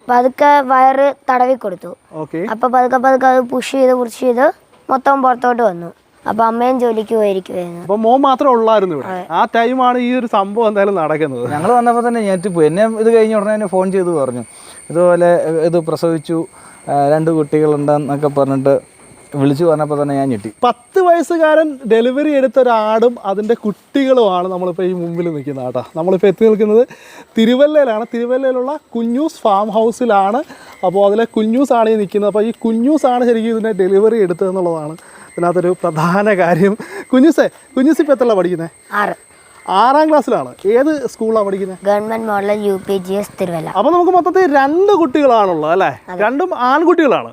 പതുക്കെ വയറ് തടവി കൊടുത്തു. അപ്പോൾ പതുക്കെ അത് പുഷ് ചെയ്ത് മൊത്തം പുറത്തോട്ട് വന്നു. അപ്പോൾ അമ്മയും ജോലിക്ക് പോയിരിക്കുവായിരുന്നു. അപ്പോൾ മോൻ മാത്രമേ ഉള്ളായിരുന്നു ഇവിടെ. ആ ടൈമാണ് ഈ ഒരു സംഭവം എന്തായാലും നടക്കുന്നത്. ഞങ്ങൾ വന്നപ്പോൾ തന്നെ ഞെട്ടിപ്പോയി. എന്നെ ഇത് കഴിഞ്ഞ ഉടനെ തന്നെ ഫോൺ ചെയ്ത് പറഞ്ഞു, ഇതുപോലെ ഇത് പ്രസവിച്ചു, 2 കുട്ടികളുണ്ടെന്നൊക്കെ പറഞ്ഞിട്ട് വിളിച്ചു പറഞ്ഞപ്പോൾ തന്നെ ഞാൻ ഞെട്ടി. 10 വയസ്സുകാരൻ ഡെലിവറി എടുത്ത ഒരാടും അതിൻ്റെ കുട്ടികളുമാണ് നമ്മളിപ്പോൾ ഈ മുമ്പിൽ നിൽക്കുന്ന ആട്ടാ. നമ്മളിപ്പോൾ എത്തി നിൽക്കുന്നത് തിരുവല്ലയിലാണ്. തിരുവല്ലയിലുള്ള കുഞ്ഞൂസ് ഫാം ഹൗസിലാണ്. അപ്പോൾ അതിലെ കുഞ്ഞൂസാണ് ഈ നിൽക്കുന്നത്. അപ്പോൾ ഈ കുഞ്ഞൂസാണ് ശരിക്കും ഇതിൻ്റെ ഡെലിവറി എടുത്തതെന്നുള്ളതാണ് ഇതിനകത്തൊരു പ്രധാന കാര്യം. കുഞ്ഞൂസ് ഇപ്പോൾ എത്രയാണ് പഠിക്കുന്നത്? 6ാം ക്ലാസ്സിലാണ്. ഏത് സ്കൂളിലാണ് പഠിക്കുന്നത്? Government model UPGS Thiruvalla. അപ്പോൾ നമുക്ക് മൊത്തത്തിൽ 2 കുട്ടികളാണുള്ളത് അല്ലേ? 2ഉം ആൺകുട്ടികളാണ്.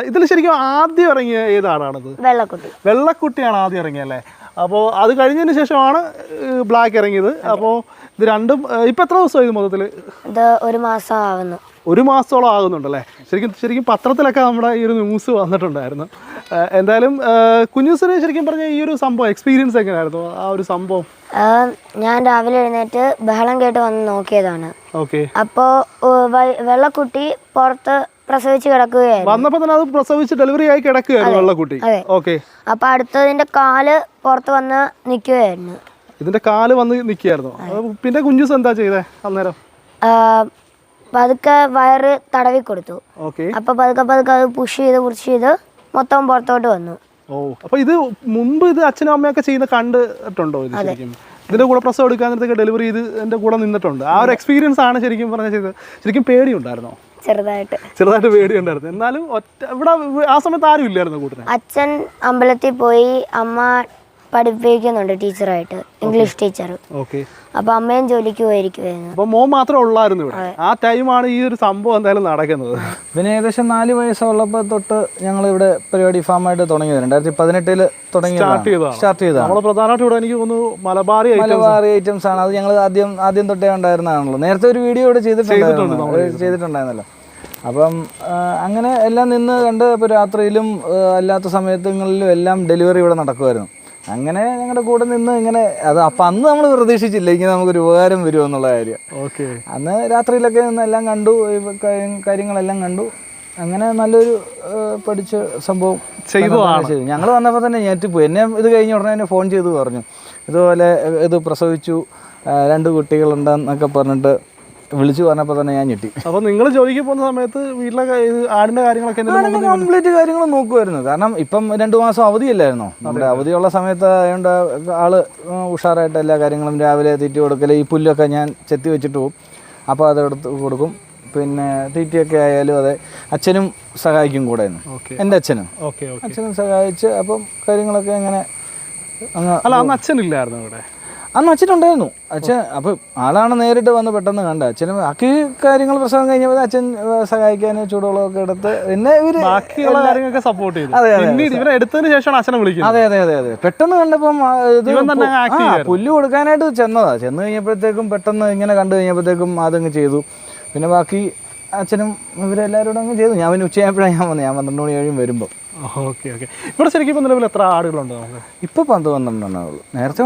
ഇതിൽ ശരിക്കും ആദ്യം ഇറങ്ങിയ ഏതാണത്? വെള്ളക്കുട്ടിയാണ് ആദ്യം ഇറങ്ങിയല്ലേ? അപ്പോൾ അത് കഴിഞ്ഞതിന് ശേഷമാണ് ബ്ലാക്ക് ഇറങ്ങിയത്. അപ്പോൾ ഇത് രണ്ടും ഇപ്പം എത്ര ദിവസമായി ഇത് മൊത്തത്തിൽ? ഇത് 1 മാസം ആവുന്നു. 1 മാസത്തോളം ആകുന്നുണ്ടല്ലേ? ശരിക്കും പത്രത്തിലൊക്കെ നമ്മുടെ ഈ ഒരു ന്യൂസ് വന്നിട്ടുണ്ടായിരുന്നു. എന്തായാലും കുഞ്ഞൂസിന് ശരിക്കും പറഞ്ഞ ഈ ഒരു സംഭവം എക്സ്പീരിയൻസ് എങ്ങനെയായിരുന്നു? ആ ഒരു സംഭവം ഞാൻ രാവിലെ എഴുന്നേറ്റ് ബഹളം കേട്ട് വന്ന് നോക്കിയതാണ്. അപ്പോൾ വെള്ളക്കുട്ടി പുറത്ത് പ്രസവിച്ച് കിടക്കുകയായിരുന്നു. വന്നപ്പോ തന്നെ അത് പ്രസവിച്ച് ഡെലിവറി ആയി കിടക്കുകയായിരുന്നു വെള്ളക്കുട്ടി. അപ്പൊ അടുത്തതിന്റെ കാല് പുറത്ത് വന്ന് നിൽക്കുകയായിരുന്നു. ഇതിന്റെ കാല് വന്ന് നിൽക്കുകയായിരുന്നു. പിന്നെ കുഞ്ഞൂസ് എന്താ ചെയ്തേ അന്നേരം? പതുക്കെ വയറ് തടവി കൊടുത്തു. അപ്പൊ പതുക്കെ അത് പുഷ് ചെയ്ത് മൊത്തം പുറത്തോട്ട് വന്നു. അപ്പൊ ഇത് മുമ്പ് ഇത് അച്ഛനും അമ്മയൊക്കെ ചെയ്യുന്ന കണ്ടിട്ടുണ്ടോ? ഇത് ശരിക്കും ഇതിന്റെ കൂടെ പ്രസവം എടുക്കാനൊക്കെ ഡെലിവറി ചെയ്ത് എന്റെ കൂടെ നിന്നിട്ടുണ്ട്. ആ ഒരു എക്സ്പീരിയൻസ് ആണ് ശരിക്കും പറഞ്ഞാൽ ചെയ്തത്. ശരിക്കും പേടിയുണ്ടായിരുന്നോ? ചെറുതായിട്ട് പേടിയുണ്ടായിരുന്നു. എന്നാലും ഇവിടെ ആ സമയത്ത് ആരും ഇല്ലായിരുന്നു കൂട്ടിന്. അച്ഛൻ അമ്പലത്തിൽ പോയി, അമ്മ പഠിപ്പിക്കുന്നുണ്ട് ടീച്ചറായിട്ട്, ഇംഗ്ലീഷ് ടീച്ചർ. അപ്പൊ അമ്മയും ജോലിക്ക് പോയിരിക്കുവായിരുന്നു. അപ്പൊ മോൻ മാത്രമേ ഉള്ളായിരുന്നു ഇവിടെ. ആ ടൈമാണ് ഈ ഒരു സംഭവം എന്തായാലും നടക്കുന്നത്. പിന്നെ ഏകദേശം 4 വയസ്സുള്ളപ്പോൾ തൊട്ട് ഞങ്ങൾ ഇവിടെ പരിപാടി ഫാമായിട്ട് തുടങ്ങിയത് 2018 സ്റ്റാർട്ട് ചെയ്തതാണ്. നമ്മൾ പ്രധാനമായിട്ട് ഇവിടെ എനിക്ക് തോന്നുന്നു മലബാറി ഐറ്റംസ് ആണ്. അത് ഞങ്ങൾ ആദ്യം തൊട്ടേ ഉണ്ടായിരുന്നതാണല്ലോ. നേരത്തെ ഒരു വീഡിയോ ഇവിടെ ചെയ്തിട്ടുണ്ടായിരുന്നല്ലോ. അപ്പം അങ്ങനെ എല്ലാം നിന്ന് കണ്ട് ഇപ്പോൾ രാത്രിയിലും അല്ലാത്ത സമയങ്ങളിലും എല്ലാം ഡെലിവറി ഇവിടെ നടക്കുമായിരുന്നു. അങ്ങനെ ഞങ്ങളുടെ കൂടെ നിന്ന് ഇങ്ങനെ അപ്പം അന്ന് നമ്മൾ പ്രതീക്ഷിച്ചില്ല ഇങ്ങനെ നമുക്കൊരു ഉപകാരം വരുമെന്നുള്ള കാര്യം. അന്ന് രാത്രിയിലൊക്കെ നിന്ന് എല്ലാം കണ്ടു, കാര്യങ്ങളെല്ലാം കണ്ടു. അങ്ങനെ നല്ലൊരു പഠിച്ച സംഭവം ചെയ്തു. ഞങ്ങൾ വന്നപ്പോൾ തന്നെ ഞെട്ടിപ്പോയി. എന്നെ ഇത് കഴിഞ്ഞ ഉടനെ തന്നെ ഫോൺ ചെയ്ത് പറഞ്ഞു, ഇതുപോലെ ഇത് പ്രസവിച്ചു, 2 കുട്ടികളുണ്ടെന്നൊക്കെ പറഞ്ഞിട്ട് വിളിച്ചു പറഞ്ഞപ്പോൾ തന്നെ ഞാൻ ഞെട്ടി. അപ്പോൾ നിങ്ങൾ ജോലിക്ക് പോകുന്ന സമയത്ത് വീട്ടിലെ ആടിൻ്റെ കാര്യങ്ങളൊക്കെ കംപ്ലീറ്റ് കാര്യങ്ങൾ നോക്കുമായിരുന്നു. കാരണം ഇപ്പം 2 മാസം അവധിയല്ലായിരുന്നോ? നമ്മുടെ അവധിയുള്ള സമയത്ത് ആയതുകൊണ്ട് ആള് ഉഷാറായിട്ട് എല്ലാ കാര്യങ്ങളും രാവിലെ തീറ്റ കൊടുക്കൽ, ഈ പുല്ലൊക്കെ ഞാൻ ചെത്തി വെച്ചിട്ട് പോകും. അപ്പോൾ അതെടുത്ത് കൊടുക്കും. പിന്നെ തീറ്റയൊക്കെ ആയാലും അതെ, അച്ഛനും സഹായിക്കും കൂടെ. എൻ്റെ അച്ഛനും സഹായിച്ച് അപ്പം കാര്യങ്ങളൊക്കെ അങ്ങനെ. അന്ന് അച്ഛനില്ലായിരുന്നു ഇവിടെ? അന്ന് അച്ഛനുണ്ടായിരുന്നു. അച്ഛൻ അപ്പോൾ ആളാണ് നേരിട്ട് വന്ന് പെട്ടെന്ന് കണ്ട. അച്ഛനും ബാക്കി കാര്യങ്ങൾ പ്രസവം കഴിഞ്ഞപ്പോൾ അച്ഛൻ സഹായിക്കാൻ ചൂടുവെള്ളമൊക്കെ എടുത്ത് പിന്നെ സപ്പോർട്ട് ചെയ്തു. എടുത്തതിന് ശേഷമാണ് അച്ഛനെ വിളിക്കുന്നത്. അതെ. പെട്ടെന്ന് കണ്ടപ്പം പുല്ല് കൊടുക്കാനായിട്ട് ചെന്ന് കഴിഞ്ഞപ്പോഴത്തേക്കും പെട്ടെന്ന് ഇങ്ങനെ കണ്ടു കഴിഞ്ഞപ്പോഴത്തേക്കും അതങ്ങ് ചെയ്തു. പിന്നെ ബാക്കി അച്ഛനും ഇവരെല്ലാവരോടും അങ്ങ് ചെയ്തു. ഞാൻ പിന്നെ ഉച്ചയായപ്പോഴാണ് ഞാൻ 12 മണി കഴിയും വരുമ്പോൾ. ഇവിടെ ശരിക്കും നിലവിൽ എത്ര ആടുകളുണ്ട്? ഇപ്പൊ 12 ഉള്ളൂ. നേരത്തെ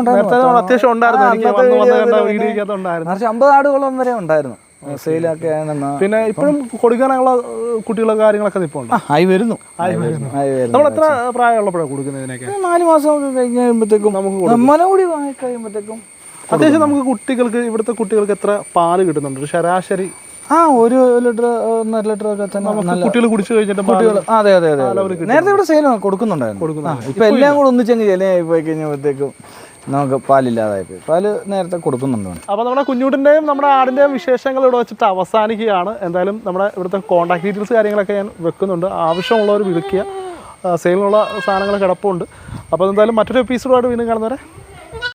അത്യാവശ്യം ഉണ്ടായിരുന്നു. 50 ആടുകളും വരെ ഉണ്ടായിരുന്നു. സെയിലൊക്കെ. പിന്നെ ഇപ്പോഴും കൊടുക്കാനുള്ള കുട്ടികളുടെ കാര്യങ്ങളൊക്കെ ഇപ്പോൾ ആയി വരുന്നു. നമ്മൾ എത്ര പ്രായമുള്ളപ്പോഴാണ് കൊടുക്കുന്നതിനൊക്കെ? 4 മാസം കഴിഞ്ഞ് കഴിയുമ്പോഴത്തേക്കും നമുക്ക് മലകൂടി വാങ്ങി കഴിയുമ്പോഴത്തേക്കും അത്യാവശ്യം നമുക്ക് കുട്ടികൾക്ക് ഇവിടുത്തെ കുട്ടികൾക്ക് എത്ര പാല് കിട്ടുന്നുണ്ട് ശരാശരി? 1 ലിറ്റർ 1.5 ലിറ്റർ ഒക്കെ തന്നെ കുട്ടികൾ കുടിച്ചു കഴിഞ്ഞിട്ട് കുട്ടികൾ. അതെ. നേരത്തെ ഇവിടെ സെയിൽ കൊടുക്കുന്നുണ്ടായിരുന്നു. ഇപ്പൊ എല്ലാം കൂടെ ഒന്നിച്ചെങ്കിൽ ചിലയായി പോയി കഴിഞ്ഞപ്പോഴത്തേക്കും നമുക്ക് പാലില്ലാതായി പോയി. പാല് നേരത്തെ കൊടുക്കുന്നുണ്ട്. അപ്പോൾ നമ്മുടെ കുഞ്ഞൂട്ടിൻ്റെയും നമ്മുടെ ആടിൻ്റെയും വിശേഷങ്ങൾ ഇവിടെ വെച്ചിട്ട് അവസാനിക്കുകയാണ്. എന്തായാലും നമ്മുടെ ഇവിടുത്തെ കോൺടാക്ട് ഡീറ്റെയിൽസ് കാര്യങ്ങളൊക്കെ ഞാൻ വെക്കുന്നുണ്ട്. ആവശ്യമുള്ളവർ വിളിക്കുക. സെയിലിനുള്ള സാധനങ്ങൾ കിടപ്പുണ്ട്. അപ്പോൾ എന്തായാലും മറ്റൊരു എപ്പിസോഡായിട്ട് വീണ്ടും കാണുന്നവരെ